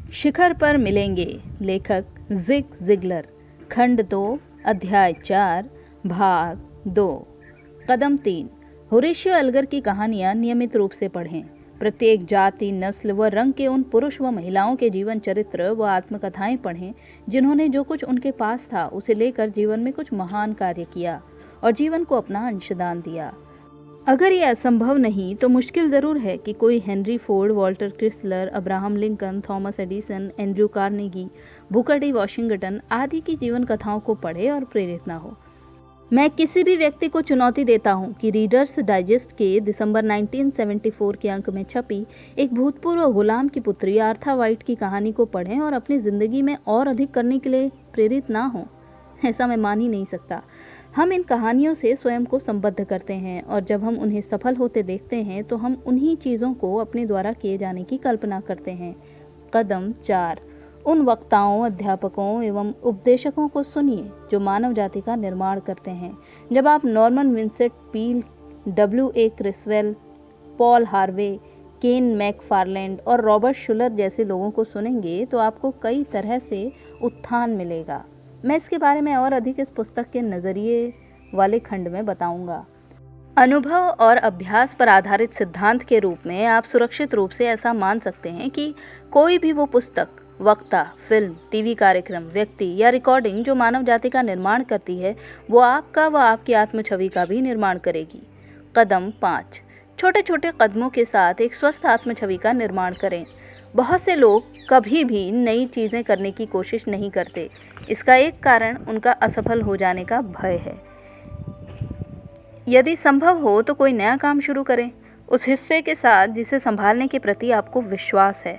शिखर पर मिलेंगे। लेखक जिग जिगलर। खंड 2, अध्याय 4, भाग 2। कदम 3। होरेशियो एल्गर की कहानियां नियमित रूप से पढ़ें। प्रत्येक जाति, नस्ल व रंग के उन पुरुष व महिलाओं के जीवन चरित्र व आत्मकथाएं पढ़ें जिन्होंने जो कुछ उनके पास था उसे लेकर जीवन में कुछ महान कार्य किया और जीवन को अपना अंशदान दिया। अगर ये असंभव नहीं तो मुश्किल ज़रूर है कि कोई Henry Ford, Walter Chrysler, Abraham Lincoln, Thomas Edison, Andrew Carnegie, Booker T Washington आदि की जीवन कथाओं को पढ़े और प्रेरित ना हो। मैं किसी भी व्यक्ति को चुनौती देता हूं कि रीडर्स डाइजेस्ट के दिसंबर 1974 के अंक में छपी एक भूतपूर्व गुलाम की पुत्री आर्था वाइट की कहानी को पढ़ें और अपनी ज़िंदगी में और अधिक करने के लिए प्रेरित ना हों। ऐसा मैं मान ही नहीं सकता। हम इन कहानियों से स्वयं को संबद्ध करते हैं और जब हम उन्हें सफल होते देखते हैं तो हम उन्हीं चीज़ों को अपने द्वारा किए जाने की कल्पना करते हैं। कदम 4। उन वक्ताओं, अध्यापकों एवं उपदेशकों को सुनिए जो मानव जाति का निर्माण करते हैं। जब आप Norman Vincent Peale, W.A. क्रिसवेल, Paul Harvey, केन मैकफार्लैंड और रॉबर्ट शुलर जैसे लोगों को सुनेंगे तो आपको कई तरह से उत्थान मिलेगा। मैं इसके बारे में और अधिक इस पुस्तक के नज़रिए वाले खंड में बताऊंगा। अनुभव और अभ्यास पर आधारित सिद्धांत के रूप में आप सुरक्षित रूप से ऐसा मान सकते हैं कि कोई भी वो पुस्तक, वक्ता, फिल्म, टीवी कार्यक्रम, व्यक्ति या रिकॉर्डिंग जो मानव जाति का निर्माण करती है वो आपका व आपकी आत्म छवि का भी निर्माण करेगी। कदम 5। छोटे छोटे कदमों के साथ एक स्वस्थ आत्म छवि का निर्माण करें। बहुत से लोग कभी भी नई चीज़ें करने की कोशिश नहीं करते। इसका एक कारण उनका असफल हो जाने का भय है। यदि संभव हो तो कोई नया काम शुरू करें उस हिस्से के साथ जिसे संभालने के प्रति आपको विश्वास है।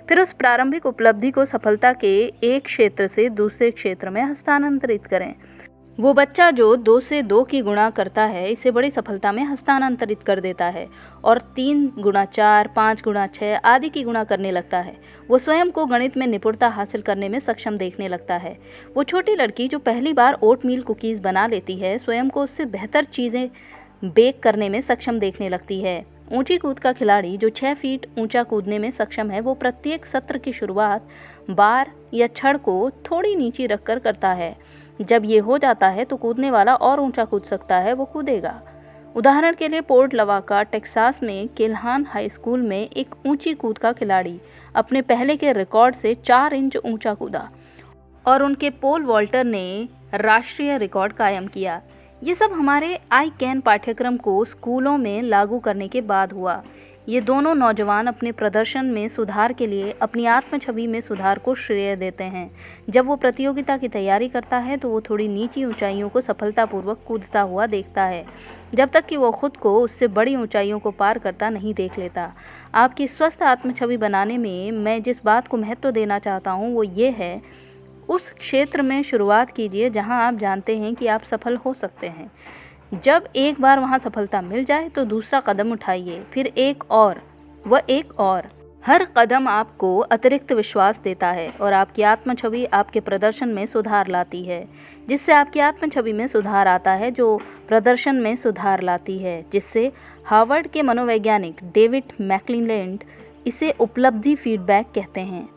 फिर उस प्रारंभिक उपलब्धि को सफलता के एक क्षेत्र से दूसरे क्षेत्र में हस्तांतरित करें। वो बच्चा जो 2 से 2 की गुणा करता है इसे बड़ी सफलता में हस्तांतरित कर देता है और 3 गुणा 4, 5 गुणा 6 आदि की गुणा करने लगता है। वो स्वयं को गणित में निपुणता हासिल करने में सक्षम देखने लगता है। वो छोटी लड़की जो पहली बार ओटमील कुकीज़ बना लेती है स्वयं को उससे बेहतर चीज़ें बेक करने में सक्षम देखने लगती है। ऊंची कूद का खिलाड़ी जो 6 फीट ऊंचा कूदने में सक्षम है वो प्रत्येक सत्र की शुरुआत बार या छड़ को थोड़ी नीचे रखकर करता है। जब ये हो जाता है तो कूदने वाला और ऊंचा कूद सकता है, वो कूदेगा। उदाहरण के लिए पोर्ट लवाका, टेक्सास में केल्हान हाई स्कूल में एक ऊंची कूद का खिलाड़ी अपने पहले के रिकॉर्ड से 4 इंच ऊंचा कूदा और उनके पोल वॉल्टर ने राष्ट्रीय रिकॉर्ड कायम किया। ये सब हमारे आई कैन पाठ्यक्रम को स्कूलों में लागू करने के बाद हुआ। ये दोनों नौजवान अपने प्रदर्शन में सुधार के लिए अपनी आत्म छवि में सुधार को श्रेय देते हैं। जब वो प्रतियोगिता की तैयारी करता है तो वो थोड़ी नीची ऊंचाइयों को सफलतापूर्वक कूदता हुआ देखता है जब तक कि वो खुद को उससे बड़ी ऊंचाइयों को पार करता नहीं देख लेता। आपकी स्वस्थ आत्म छवि बनाने में मैं जिस बात को महत्व देना चाहता हूँ वो ये है, उस क्षेत्र में शुरुआत कीजिए जहाँ आप जानते हैं कि आप सफल हो सकते हैं। जब एक बार वहां सफलता मिल जाए तो दूसरा कदम उठाइए, फिर एक और। हर कदम आपको अतिरिक्त विश्वास देता है और आपकी आत्म छवि आपके प्रदर्शन में सुधार लाती है, जिससे आपकी आत्म छवि में सुधार आता है जो प्रदर्शन में सुधार लाती है, जिससे हार्वर्ड के मनोवैज्ञानिक डेविड मैकक्लेलैंड इसे उपलब्धि फीडबैक कहते हैं।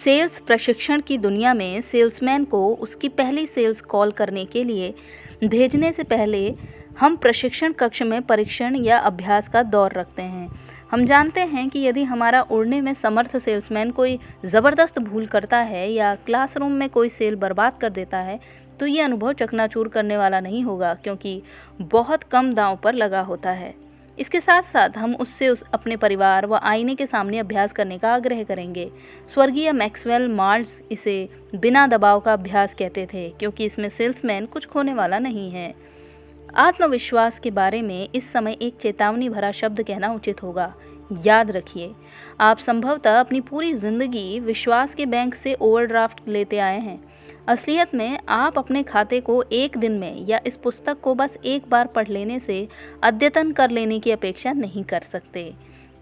सेल्स प्रशिक्षण की दुनिया में सेल्समैन को उसकी पहली सेल्स कॉल करने के लिए भेजने से पहले हम प्रशिक्षण कक्ष में परीक्षण या अभ्यास का दौर रखते हैं। हम जानते हैं कि यदि हमारा उड़ने में समर्थ सेल्समैन कोई ज़बरदस्त भूल करता है या क्लासरूम में कोई सेल बर्बाद कर देता है तो ये अनुभव चकनाचूर करने वाला नहीं होगा, क्योंकि बहुत कम दांव पर लगा होता है। इसके साथ साथ हम उससे अपने परिवार व आईने के सामने अभ्यास करने का आग्रह करेंगे। स्वर्गीय मैक्सवेल माल्ट्स इसे बिना दबाव का अभ्यास कहते थे, क्योंकि इसमें सेल्समैन कुछ खोने वाला नहीं है। आत्मविश्वास के बारे में इस समय एक चेतावनी भरा शब्द कहना उचित होगा। याद रखिए, आप संभवतः अपनी पूरी जिंदगी विश्वास के बैंक से ओवरड्राफ्ट लेते आए हैं। असलियत में आप अपने खाते को एक दिन में या इस पुस्तक को बस एक बार पढ़ लेने से अद्यतन कर लेने की अपेक्षा नहीं कर सकते।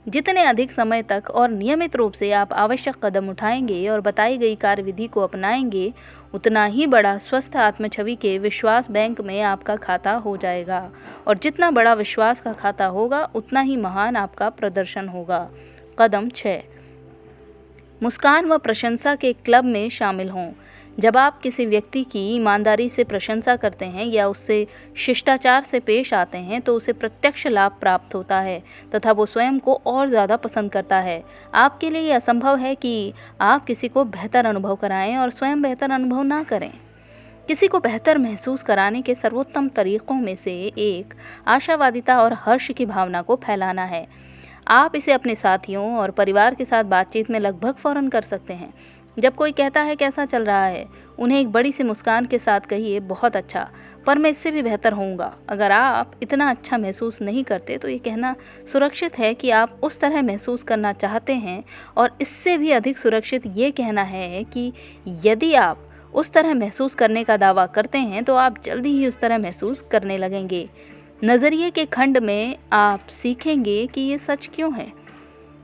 जितने अधिक समय तक और नियमित रूप से आप आवश्यक कदम उठाएंगे और बताई गई कार्यविधि को अपनाएंगे, उतना ही बड़ा स्वस्थ आत्म छवि के विश्वास बैंक में आपका खाता हो जाएगा और जितना बड़ा विश्वास का खाता होगा उतना ही महान आपका प्रदर्शन होगा। कदम 6। मुस्कान व प्रशंसा के क्लब में शामिल हों। जब आप किसी व्यक्ति की ईमानदारी से प्रशंसा करते हैं या उससे शिष्टाचार से पेश आते हैं तो उसे प्रत्यक्ष लाभ प्राप्त होता है तथा वो स्वयं को और ज़्यादा पसंद करता है। आपके लिए यह असंभव है कि आप किसी को बेहतर अनुभव कराएं और स्वयं बेहतर अनुभव ना करें। किसी को बेहतर महसूस कराने के सर्वोत्तम तरीकों में से एक आशावादिता और हर्ष की भावना को फैलाना है। आप इसे अपने साथियों और परिवार के साथ बातचीत में लगभग फौरन कर सकते हैं। जब कोई कहता है कैसा चल रहा है, उन्हें एक बड़ी सी मुस्कान के साथ कहिए बहुत अच्छा, पर मैं इससे भी बेहतर होऊंगा। अगर आप इतना अच्छा महसूस नहीं करते तो ये कहना सुरक्षित है कि आप उस तरह महसूस करना चाहते हैं, और इससे भी अधिक सुरक्षित ये कहना है कि यदि आप उस तरह महसूस करने का दावा करते हैं तो आप जल्दी ही उस तरह महसूस करने लगेंगे। नज़रिए के खंड में आप सीखेंगे कि ये सच क्यों है।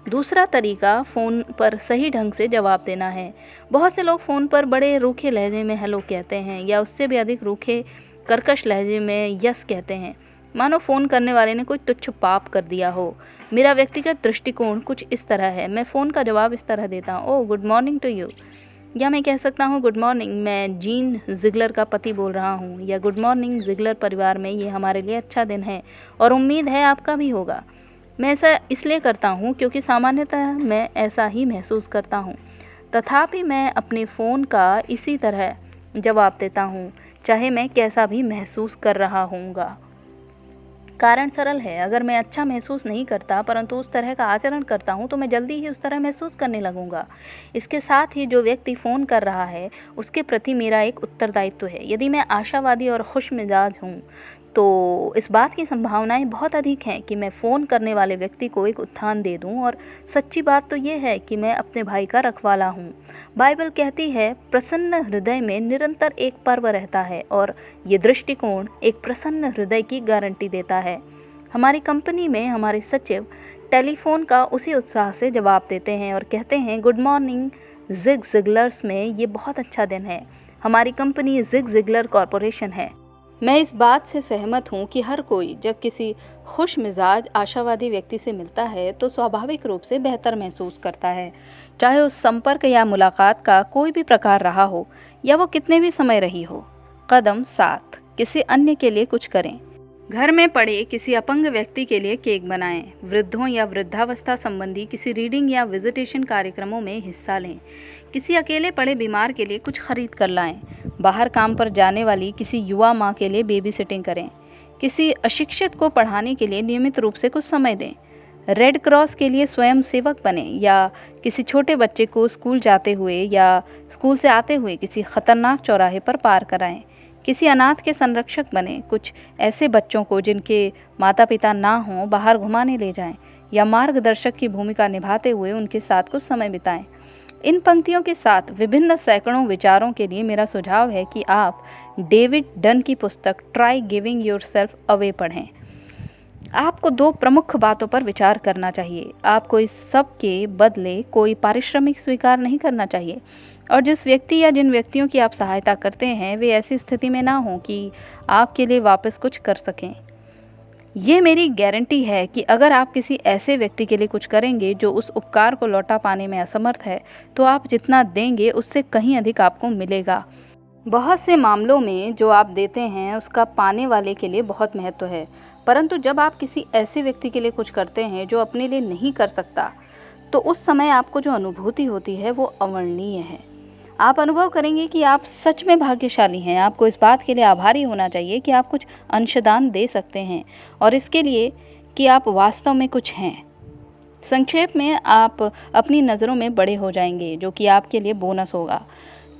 दूसरा तरीका फ़ोन पर सही ढंग से जवाब देना है। बहुत से लोग फ़ोन पर बड़े रूखे लहजे में हेलो कहते हैं या उससे भी अधिक रूखे कर्कश लहजे में यस कहते हैं, मानो फ़ोन करने वाले ने कोई तुच्छ पाप कर दिया हो। मेरा व्यक्तिगत दृष्टिकोण कुछ इस तरह है। मैं फ़ोन का जवाब इस तरह देता हूँ, oh good morning to you, या मैं कह सकता हूँ गुड मॉर्निंग, मैं जीन जिगलर का पति बोल रहा हूँ, या गुड मॉर्निंग जिगलर परिवार में, ये हमारे लिए अच्छा दिन है और उम्मीद है आपका भी होगा। मैं ऐसा इसलिए करता हूँ क्योंकि सामान्यतः मैं ऐसा ही महसूस करता हूँ। तथापि मैं अपने फ़ोन का इसी तरह जवाब देता हूँ, चाहे मैं कैसा भी महसूस कर रहा हूँगा। कारण सरल है, अगर मैं अच्छा महसूस नहीं करता परंतु उस तरह का आचरण करता हूँ तो मैं जल्दी ही उस तरह महसूस करने लगूंगा। इसके साथ ही जो व्यक्ति फ़ोन कर रहा है उसके प्रति मेरा एक उत्तरदायित्व है। यदि मैं आशावादी और खुश मिजाज हूँ तो इस बात की संभावनाएं बहुत अधिक हैं कि मैं फ़ोन करने वाले व्यक्ति को एक उत्थान दे दूं, और सच्ची बात तो ये है कि मैं अपने भाई का रखवाला हूँ। बाइबल कहती है प्रसन्न हृदय में निरंतर एक पर्व रहता है, और ये दृष्टिकोण एक प्रसन्न हृदय की गारंटी देता है। हमारी कंपनी में हमारे सचिव टेलीफोन का उसी उत्साह से जवाब देते हैं और कहते हैं गुड मॉर्निंग जिग जिगलर्स में, ये बहुत अच्छा दिन है। हमारी कंपनी जिग जिगलर कॉरपोरेशन है। मैं इस बात से सहमत हूँ कि हर कोई जब किसी खुश मिजाज आशावादी व्यक्ति से मिलता है तो स्वाभाविक रूप से बेहतर महसूस करता है, चाहे उस संपर्क या मुलाकात का कोई भी प्रकार रहा हो या वो कितने भी समय रही हो। कदम 7, किसी अन्य के लिए कुछ करें। घर में पड़े किसी अपंग व्यक्ति के लिए केक बनाएं। वृद्धों या वृद्धावस्था संबंधी किसी रीडिंग या विजिटेशन कार्यक्रमों में हिस्सा लें। किसी अकेले पड़े बीमार के लिए कुछ खरीद कर लाएं। बाहर काम पर जाने वाली किसी युवा माँ के लिए बेबी सिटिंग करें। किसी अशिक्षित को पढ़ाने के लिए नियमित रूप से कुछ समय दें। रेड क्रॉस के लिए स्वयं सेवक बने, या किसी छोटे बच्चे को स्कूल जाते हुए या स्कूल से आते हुए किसी खतरनाक चौराहे पर पार कराएं। किसी अनाथ के संरक्षक बने। कुछ ऐसे बच्चों को जिनके माता पिता ना हों बाहर घुमाने ले जाएं, या मार्गदर्शक की भूमिका निभाते हुए उनके साथ कुछ समय बिताएं। इन पंक्तियों के साथ विभिन्न सैकड़ों विचारों के लिए मेरा सुझाव है कि आप डेविड डन की पुस्तक ट्राई गिविंग योरसेल्फ अवे पढ़ें। आपको 2 प्रमुख बातों पर विचार करना चाहिए। आपको इस सब के बदले कोई पारिश्रमिक स्वीकार नहीं करना चाहिए, और जिस व्यक्ति या जिन व्यक्तियों की आप सहायता करते हैं वे ऐसी स्थिति में ना हों कि आपके लिए वापस कुछ कर सकें। ये मेरी गारंटी है कि अगर आप किसी ऐसे व्यक्ति के लिए कुछ करेंगे जो उस उपकार को लौटा पाने में असमर्थ है, तो आप जितना देंगे उससे कहीं अधिक आपको मिलेगा। बहुत से मामलों में जो आप देते हैं उसका पाने वाले के लिए बहुत महत्व है, परंतु जब आप किसी ऐसे व्यक्ति के लिए कुछ करते हैं जो अपने लिए नहीं कर सकता, तो उस समय आपको जो अनुभूति होती है वो अवर्णनीय है। आप अनुभव करेंगे कि आप सच में भाग्यशाली हैं। आपको इस बात के लिए आभारी होना चाहिए कि आप कुछ अंशदान दे सकते हैं, और इसके लिए कि आप वास्तव में कुछ हैं। संक्षेप में, आप अपनी नज़रों में बड़े हो जाएंगे, जो कि आपके लिए बोनस होगा,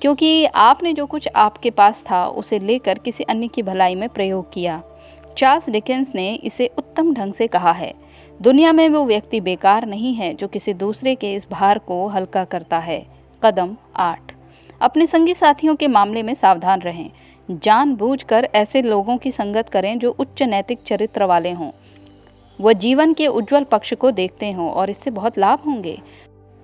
क्योंकि आपने जो कुछ आपके पास था उसे लेकर किसी अन्य की भलाई में प्रयोग किया। चार्ल्स डिकेंस ने इसे उत्तम ढंग से कहा है, दुनिया में वो व्यक्ति बेकार नहीं है जो किसी दूसरे के इस भार को हल्का करता है। कदम 8, अपने संगी साथियों के मामले में सावधान रहें। जानबूझकर ऐसे लोगों की संगत करें जो उच्च नैतिक चरित्र वाले हों, वह जीवन के उज्जवल पक्ष को देखते हों, और इससे बहुत लाभ होंगे।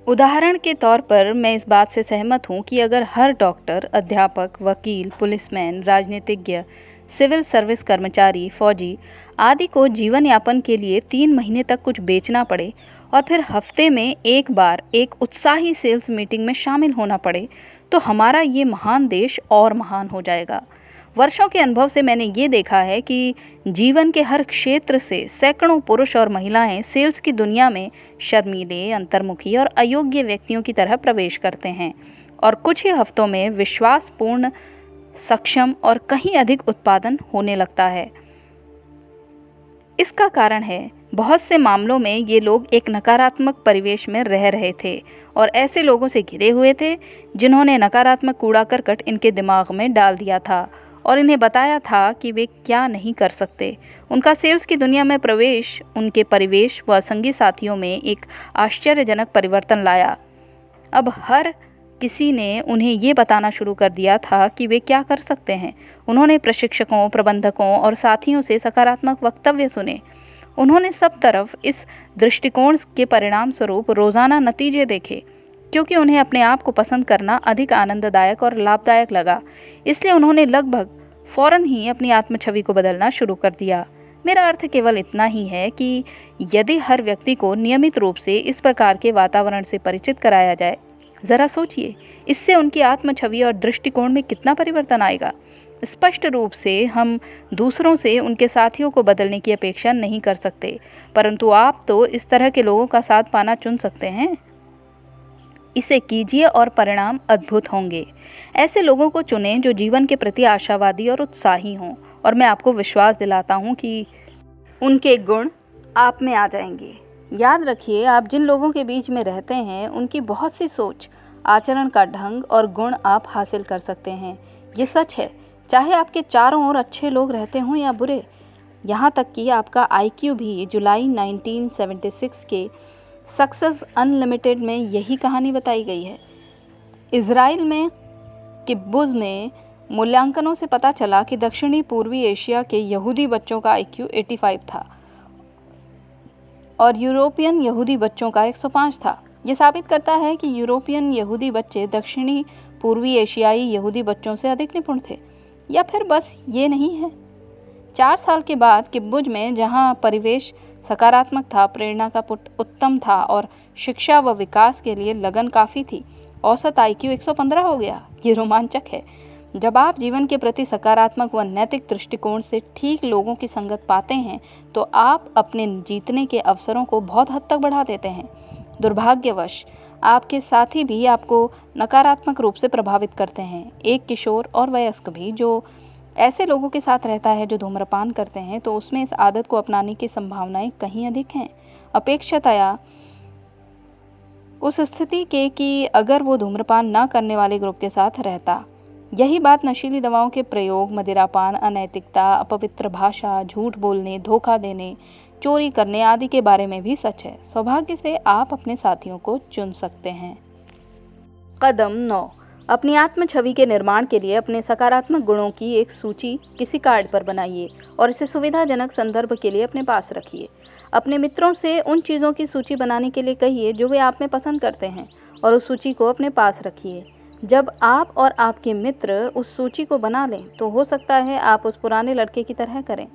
उदाहरण के तौर पर मैं इस बात से सहमत हूँ कि अगर हर डॉक्टर, अध्यापक, वकील, पुलिसमैन, राजनीतिज्ञ, सिविल सर्विस कर्मचारी, फौजी आदि को जीवन यापन के लिए 3 महीने तक कुछ बेचना पड़े और फिर हफ्ते में एक बार एक उत्साही सेल्स मीटिंग में शामिल होना पड़े, तो हमारा ये महान देश और महान हो जाएगा। वर्षों के अनुभव से मैंने ये देखा है कि जीवन के हर क्षेत्र से सैकड़ों पुरुष और महिलाएं सेल्स की दुनिया में शर्मीले, अंतर्मुखी और अयोग्य व्यक्तियों की तरह प्रवेश करते हैं और कुछ ही हफ्तों में विश्वासपूर्ण, सक्षम और कहीं अधिक उत्पादन होने लगता है। इसका कारण है, बहुत से मामलों में ये लोग एक नकारात्मक परिवेश में रह रहे थे और ऐसे लोगों से घिरे हुए थे जिन्होंने नकारात्मक कूड़ा करकट इनके दिमाग में डाल दिया था और इन्हें बताया था कि वे क्या नहीं कर सकते। उनका सेल्स की दुनिया में प्रवेश उनके परिवेश व संगी साथियों में एक आश्चर्यजनक परिवर्तन लाया। अब हर किसी ने उन्हें ये बताना शुरू कर दिया था कि वे क्या कर सकते हैं। उन्होंने प्रशिक्षकों, प्रबंधकों और साथियों से सकारात्मक वक्तव्य सुने। उन्होंने सब तरफ इस दृष्टिकोण के परिणाम स्वरूप रोज़ाना नतीजे देखे, क्योंकि उन्हें अपने आप को पसंद करना अधिक आनंददायक और लाभदायक लगा। इसलिए उन्होंने लगभग फौरन ही अपनी आत्मछवि को बदलना शुरू कर दिया। मेरा अर्थ केवल इतना ही है कि यदि हर व्यक्ति को नियमित रूप से इस प्रकार के वातावरण से परिचित कराया जाए, ज़रा सोचिए, इससे उनकी आत्मछवि और दृष्टिकोण में कितना परिवर्तन आएगा। स्पष्ट रूप से हम दूसरों से उनके साथियों को बदलने की अपेक्षा नहीं कर सकते, परंतु आप तो इस तरह के लोगों का साथ पाना चुन सकते हैं। इसे कीजिए और परिणाम अद्भुत होंगे। ऐसे लोगों को चुनें जो जीवन के प्रति आशावादी और उत्साही हों, और मैं आपको विश्वास दिलाता हूं कि उनके गुण आप में आ जाएंगे। याद रखिए, आप जिन लोगों के बीच में रहते हैं उनकी बहुत सी सोच, आचरण का ढंग और गुण आप हासिल कर सकते हैं। ये सच है, चाहे आपके चारों ओर अच्छे लोग रहते हों या बुरे। यहाँ तक कि आपका IQ भी। जुलाई 1976 के सक्सेस अनलिमिटेड में यही कहानी बताई गई है। इज़राइल में किब्बुज़ में मूल्यांकनों से पता चला कि दक्षिणी पूर्वी एशिया के यहूदी बच्चों का IQ 85 था और यूरोपियन यहूदी बच्चों का 105 था। ये साबित करता है कि यूरोपियन यहूदी बच्चे दक्षिणी पूर्वी एशियाई यहूदी बच्चों से अधिक निपुण थे, या फिर बस ये नहीं है। 4 साल के बाद किब्बुज में, जहाँ परिवेश सकारात्मक था, प्रेरणा का पुट उत्तम था और शिक्षा व विकास के लिए लगन काफ़ी थी, औसत IQ 115 हो गया। ये रोमांचक है। जब आप जीवन के प्रति सकारात्मक व नैतिक दृष्टिकोण से ठीक लोगों की संगत पाते हैं, तो आप अपने जीतने के अवसरों को बहुत हद तक बढ़ा देते हैं। दुर्भाग्यवश आपके साथी भी आपको नकारात्मक रूप से प्रभावित करते हैं। एक किशोर और वयस्क भी जो ऐसे लोगों के साथ रहता है जो धूम्रपान करते हैं, तो उसमें इस आदत को अपनाने की संभावनाएं कहीं अधिक हैं, अपेक्षातया उस स्थिति के कि अगर वो धूम्रपान न करने वाले ग्रुप के साथ रहता। यही बात नशीली दवाओं के प्रयोग, मदिरापान, अनैतिकता, अपवित्र भाषा, झूठ बोलने, धोखा देने, चोरी करने आदि के बारे में भी सच है। सौभाग्य से आप अपने साथियों को चुन सकते हैं। कदम 9, अपनी आत्मछवि के निर्माण के लिए अपने सकारात्मक गुणों की एक सूची किसी कार्ड पर बनाइए और इसे सुविधाजनक संदर्भ के लिए अपने पास रखिए। अपने मित्रों से उन चीज़ों की सूची बनाने के लिए कहिए जो वे आप में पसंद करते हैं और उस सूची को अपने पास रखिए। जब आप और आपके मित्र उस सूची को बना लें, तो हो सकता है आप उस पुराने लड़के की तरह करें।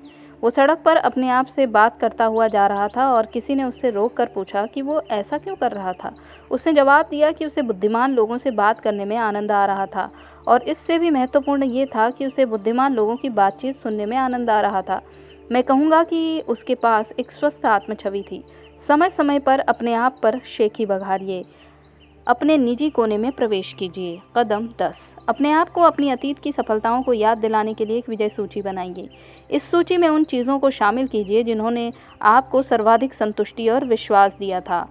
वो सड़क पर अपने आप से बात करता हुआ जा रहा था और किसी ने उससे रोक कर पूछा कि वो ऐसा क्यों कर रहा था। उसने जवाब दिया कि उसे बुद्धिमान लोगों से बात करने में आनंद आ रहा था, और इससे भी महत्वपूर्ण ये था कि उसे बुद्धिमान लोगों की बातचीत सुनने में आनंद आ रहा था। मैं कहूँगा कि उसके पास एक स्वस्थ आत्मछवि थी। समय समय पर अपने आप पर शेखी बघारिए, अपने निजी कोने में प्रवेश कीजिए। कदम 10, अपने आप को अपनी अतीत की सफलताओं को याद दिलाने के लिए एक विजय सूची बनाइए। इस सूची में उन चीज़ों को शामिल कीजिए जिन्होंने आपको सर्वाधिक संतुष्टि और विश्वास दिया था।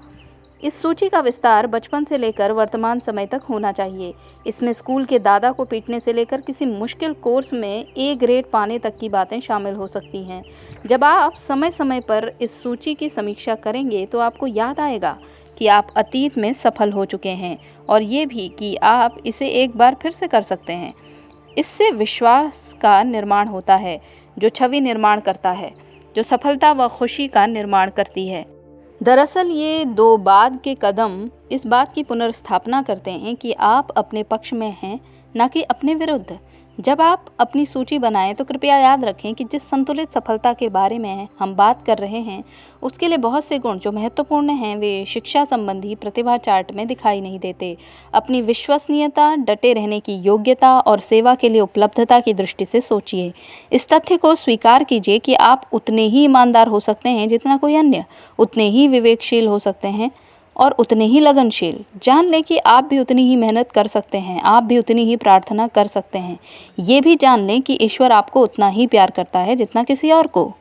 इस सूची का विस्तार बचपन से लेकर वर्तमान समय तक होना चाहिए। इसमें स्कूल के दादा को पीटने से लेकर किसी मुश्किल कोर्स में A ग्रेड पाने तक की बातें शामिल हो सकती हैं। जब आप समय समय पर इस सूची की समीक्षा करेंगे, तो आपको याद आएगा कि आप अतीत में सफल हो चुके हैं, और ये भी कि आप इसे एक बार फिर से कर सकते हैं। इससे विश्वास का निर्माण होता है, जो छवि निर्माण करता है, जो सफलता व खुशी का निर्माण करती है। दरअसल ये 2 बाद के कदम इस बात की पुनर्स्थापना करते हैं कि आप अपने पक्ष में हैं, न कि अपने विरुद्ध। जब आप अपनी सूची बनाएं तो कृपया याद रखें कि जिस संतुलित सफलता के बारे में हम बात कर रहे हैं उसके लिए बहुत से गुण जो महत्वपूर्ण हैं वे शिक्षा संबंधी प्रतिभा चार्ट में दिखाई नहीं देते। अपनी विश्वसनीयता, डटे रहने की योग्यता और सेवा के लिए उपलब्धता की दृष्टि से सोचिए। इस तथ्य को स्वीकार कीजिए कि आप उतने ही ईमानदार हो सकते हैं जितना कोई अन्य, उतने ही विवेकशील हो सकते हैं और उतने ही लगनशील। जान लें कि आप भी उतनी ही मेहनत कर सकते हैं, आप भी उतनी ही प्रार्थना कर सकते हैं। ये भी जान लें कि ईश्वर आपको उतना ही प्यार करता है जितना किसी और को।